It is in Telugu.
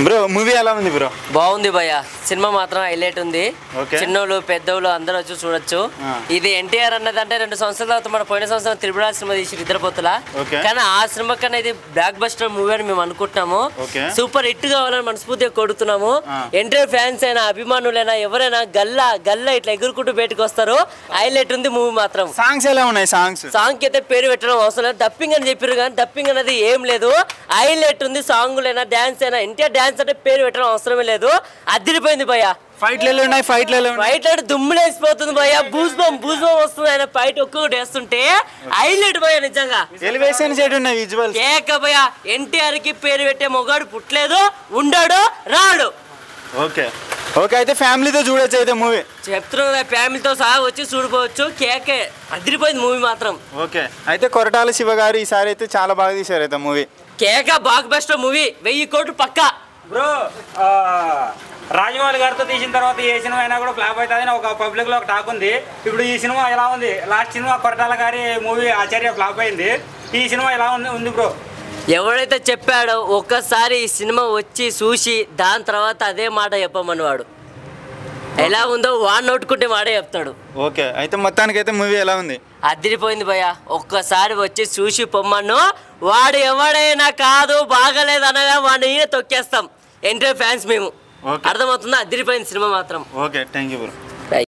బ్రో మూవీ ఎలా ఉంది బ్రో? బాగుంది భయ్య, సినిమా మాత్రం హైలైట్ ఉంది. చిన్నోళ్ళు పెద్దోళ్ళు అందరూ వచ్చి చూడొచ్చు. ఇది ఎన్టీఆర్ అన్నదంటే 2 సంవత్సరాల తర్వాత మన పోయిన సంవత్సరం త్రిపుర సినిమా తీసి ఇద్దరుపోతులా, కానీ ఆ సినిమా కన్నా ఇది బ్లాక్ బస్టర్ మూవీ అని మేము అనుకుంటున్నాము. సూపర్ హిట్ కావాలని మనస్ఫూర్తిగా కొడుతున్నాము. ఎన్టీఆర్ ఫ్యాన్స్ అయినా అభిమానులైనా ఎవరైనా గల్లా గల్లా ఇట్లా ఎగురుకుంటూ బయటకు వస్తారు. హైలైట్ ఉంది మూవీ మాత్రం. సాంగ్స్ ఎలా ఉన్నాయి? సాంగ్ అయితే పేరు పెట్టడం అవసరం లేదు, డప్పింగ్ అని చెప్పారు కానీ డప్పింగ్ అనేది ఏం లేదు. హైలైట్ ఉంది. సాంగులైనా డాన్స్ అయినా ఎన్టీఆర్ డాన్స్ అంటే పేరు పెట్టడం అవసరమే లేదు. అదిరిపోయింది భయ్య. ఫైట్ దుమ్ములేసిపోతుంది భయ్య. బూజ్బం వస్తుంది. ఆయన ఫైట్ ఒక్కొక్కటి వేస్తుంటే హైలైట్ భయ్య. నిజంగా కేక భయ్య. ఎన్టీఆర్ కి పేరు పెట్టే మొగాడు పుట్టలేదు, ఉండాడు, రాడు. ఓకే ఓకే, అయితే ఫ్యామిలీతో చూడొచ్చు అయితే మూవీ. చెప్తున్నా, ఫ్యామిలీతో సహా వచ్చి చూడిపోవచ్చు. కేకే అదిరిపోయింది మూవీ మాత్రం. ఓకే, అయితే కొరటాల శివ గారు ఈసారి అయితే చాలా బాగా తీశారు అయితే మూవీ. కేక బ్లాక్ బస్టర్ మూవీ, 1000 కోట్లు పక్కా. బ్రో రాజమౌళి గారితో తీసిన తర్వాత ఏ సినిమా అయినా కూడా ఫ్లాప్ అవుతుందని ఒక పబ్లిక్ లో ఒక టాక్ ఉంది. ఇప్పుడు ఈ సినిమా ఎలా ఉంది? లాస్ట్ సినిమా కొరటాల గారి మూవీ ఆచార్య ఫ్లాప్ అయింది. ఈ సినిమా ఎలా ఉంది బ్రో? ఎవడైతే చెప్పాడో ఒక్కసారి ఈ సినిమా వచ్చి చూసి దాని తర్వాత అదే మాట చెప్పమని వాడు ఎలా ఉందో వాడు నోటుకుంటే వాడే చెప్తాడు. ఓకే, అయితే మొత్తానికైతే మూవీ ఎలా ఉంది? అదిరిపోయింది భయ్య. ఒక్కసారి వచ్చి చూసి పొమ్మను. వాడు ఎవడైనా కాదు బాగలేదు అనగా వాడిని తొక్కేస్తాం. ఎన్టీఆర్ ఫ్యాన్స్ మేము. అర్థమవుతుందా? అదిరిపోయింది సినిమా మాత్రం. Okay, thank you bro.